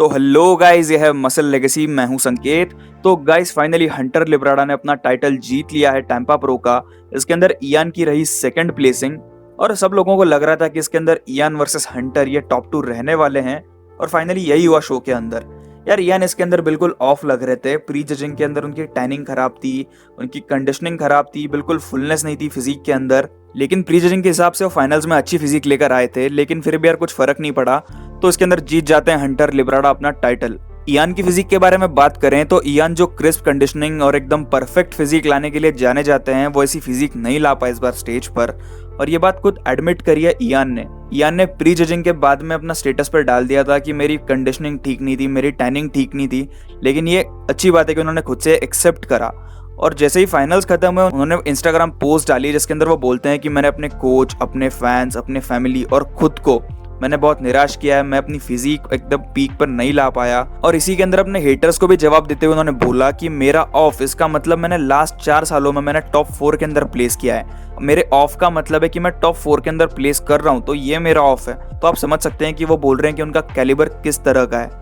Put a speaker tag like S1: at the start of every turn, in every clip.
S1: तो hello guys, ये है मसल लेगेसी। मैं हूं संकेत। तो गाइस फाइनली हंटर लिब्राडा ने अपना टाइटल जीत लिया है टैंपा प्रो का। इसके अंदर इयान की रही सेकंड प्लेसिंग और सब लोगों को लग रहा था कि इसके अंदर इयान वर्सेस हंटर ये टॉप 2 रहने वाले हैं और फाइनली यही हुआ शो के अंदर। यार इयान इसके अंदर बिल्कुल ऑफ लग रहे थे। प्री जजिंग के अंदर उनकी टैनिंग खराब थी, उनकी कंडीशनिंग खराब थी, बिल्कुल फुलनेस नहीं थी फिजिक के अंदर। लेकिन प्री जजिंग के हिसाब से वो फाइनल्स में अच्छी फिजिक लेकर आए थे, लेकिन फिर भी यार कुछ फर्क नहीं पड़ा। तो इसके अंदर जीत जाते हैं हंटर लिब्राडा अपना टाइटल। इयान की फिजिक के बारे में बात करें तो इयान जो क्रिस्प कंडीशनिंग और एकदम परफेक्ट फिजिक लाने के लिए जाने जाते हैं, वो ऐसी फिजिक नहीं ला पाए इस बार स्टेज पर। और ये बात खुद एडमिट करी है इयान ने प्री जजिंग के बाद में अपना स्टेटस पर डाल दिया था कि मेरी कंडीशनिंग ठीक नहीं थी, मेरी टैनिंग ठीक नहीं थी। लेकिन ये अच्छी बात है कि उन्होंने खुद से एक्सेप्ट करा। और जैसे ही फाइनल्स खत्म हुए उन्होंने इंस्टाग्राम पोस्ट डाली जिसके अंदर वो बोलते हैं कि मैंने अपने कोच, अपने फैंस, अपने फैमिली और खुद को मैंने बहुत निराश किया है। मैं अपनी फिजिक एकदम पीक पर नहीं ला पाया। और इसी के अंदर अपने हेटर्स को भी जवाब देते हुए उन्होंने बोला कि मेरा ऑफ, इसका मतलब मैंने लास्ट 4 सालों में मैंने टॉप 4 के अंदर प्लेस किया है। मेरे ऑफ का मतलब है कि मैं टॉप 4 के अंदर प्लेस कर रहा हूँ, तो ये मेरा ऑफ है। तो आप समझ सकते हैं कि वो बोल रहे हैं कि उनका कैलिबर किस तरह का है।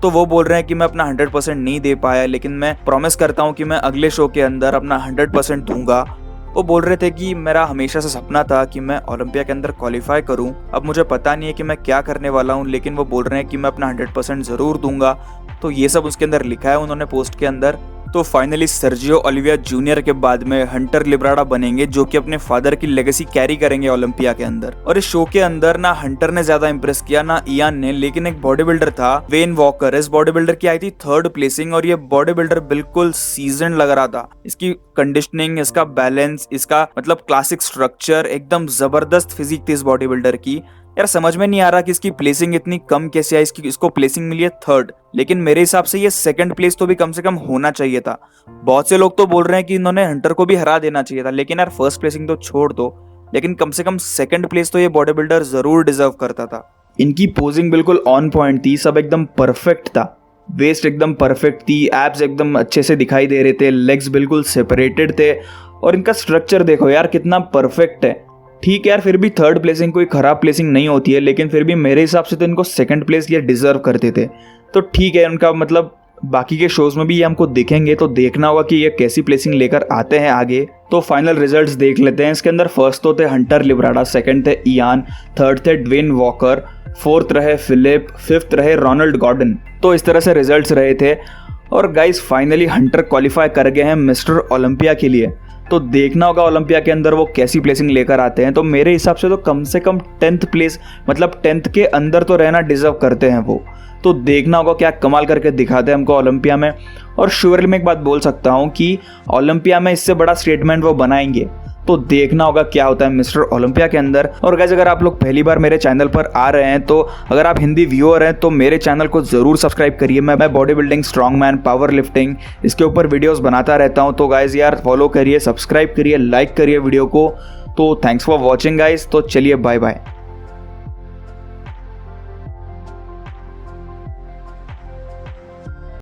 S1: तो वो बोल रहे हैं कि मैं अपना 100% नहीं दे पाया, लेकिन मैं प्रॉमिस करता हूँ कि मैं अगले शो के अंदर अपना 100% दूंगा। वो बोल रहे थे कि मेरा हमेशा से सपना था कि मैं ओलंपिया के अंदर क्वालिफाई करूं। अब मुझे पता नहीं है कि मैं क्या करने वाला हूं, लेकिन वो बोल रहे हैं कि मैं अपना 100% ज़रूर दूंगा। तो ये सब उसके अंदर लिखा है उन्होंने पोस्ट के अंदर। तो फाइनली सर्जियो ओलिविया जूनियर के बाद में हंटर लिब्राडा बनेंगे, जो कि अपने फादर की लेगेसी कैरी करेंगे ओलंपिया के अंदर। और इस शो के अंदर ना हंटर ने ज्यादा इंप्रेस किया ना इयान ने, लेकिन एक बॉडी बिल्डर था वेन वॉकर। इस बॉडी बिल्डर की आई थी 3rd प्लेसिंग और ये बॉडी बिल्डर बिल्कुल सीजन लग रहा था। इसकी कंडीशनिंग, इसका बैलेंस, इसका मतलब क्लासिक स्ट्रक्चर, एकदम जबरदस्त फिजिक थी इस बॉडी बिल्डर की। यार समझ में नहीं आ रहा कि इसकी प्लेसिंग इतनी कम कैसे आई। इसको प्लेसिंग मिली है 3rd, लेकिन मेरे हिसाब से ये 2nd प्लेस तो भी कम से कम होना चाहिए था। बहुत से लोग तो बोल रहे हैं कि इन्होंने हंटर को भी हरा देना चाहिए था, लेकिन यार 1st प्लेसिंग तो छोड़ दो, लेकिन कम से कम 2nd प्लेस तो ये बॉडी बिल्डर जरूर डिजर्व करता था। इनकी पोजिंग बिल्कुल ऑन पॉइंट थी, सब एकदम परफेक्ट था। वेस्ट एकदम परफेक्ट थी, एब्स एकदम अच्छे से दिखाई दे रहे थे, लेग्स बिल्कुल सेपरेटेड थे और इनका स्ट्रक्चर देखो यार कितना परफेक्ट है। ठीक है यार, फिर भी 3rd प्लेसिंग कोई खराब प्लेसिंग नहीं होती है, लेकिन फिर भी मेरे हिसाब से तो इनको 2nd प्लेस ये डिजर्व करते थे। तो ठीक है, उनका मतलब बाकी के शोज में भी ये हमको देखेंगे, तो देखना होगा कि ये कैसी प्लेसिंग लेकर आते हैं आगे। तो फाइनल रिजल्ट्स देख लेते हैं। इसके अंदर फर्स्ट तो थे हंटर लिब्राडा, 2nd थे इयान, 3rd थे ड्वेन वॉकर, 4th रहे फिलिप, 5th रहे रोनाल्ड गॉर्डन। तो इस तरह से रिजल्ट्स रहे थे। और गाइस फाइनली हंटर क्वालिफाई कर गए हैं मिस्टर ओलंपिया के लिए। तो देखना होगा ओलंपिया के अंदर वो कैसी प्लेसिंग लेकर आते हैं। तो मेरे हिसाब से तो कम से कम 10th प्लेस, मतलब 10th के अंदर तो रहना डिजर्व करते हैं वो। तो देखना होगा क्या कमाल करके दिखाते हैं हमको ओलंपिया में। और श्योरली मैं एक बात बोल सकता हूँ कि ओलंपिया में इससे बड़ा स्टेटमेंट वो बनाएंगे। तो देखना होगा क्या होता है मिस्टर ओलंपिया के अंदर। और गाइस अगर आप लोग पहली बार मेरे चैनल पर आ रहे हैं, तो अगर आप हिंदी व्यूअर हैं तो मेरे चैनल को ज़रूर सब्सक्राइब करिए। मैं body building, strong man, power lifting, इसके ऊपर वीडियोस बनाता रहता हूं। तो गाइस यार फॉलो करिए, सब्सक्राइब करिए, लाइक करिए वीडियो को। तो थैंक्स फॉर वॉचिंग गाइस। तो चलिए बाय बाय।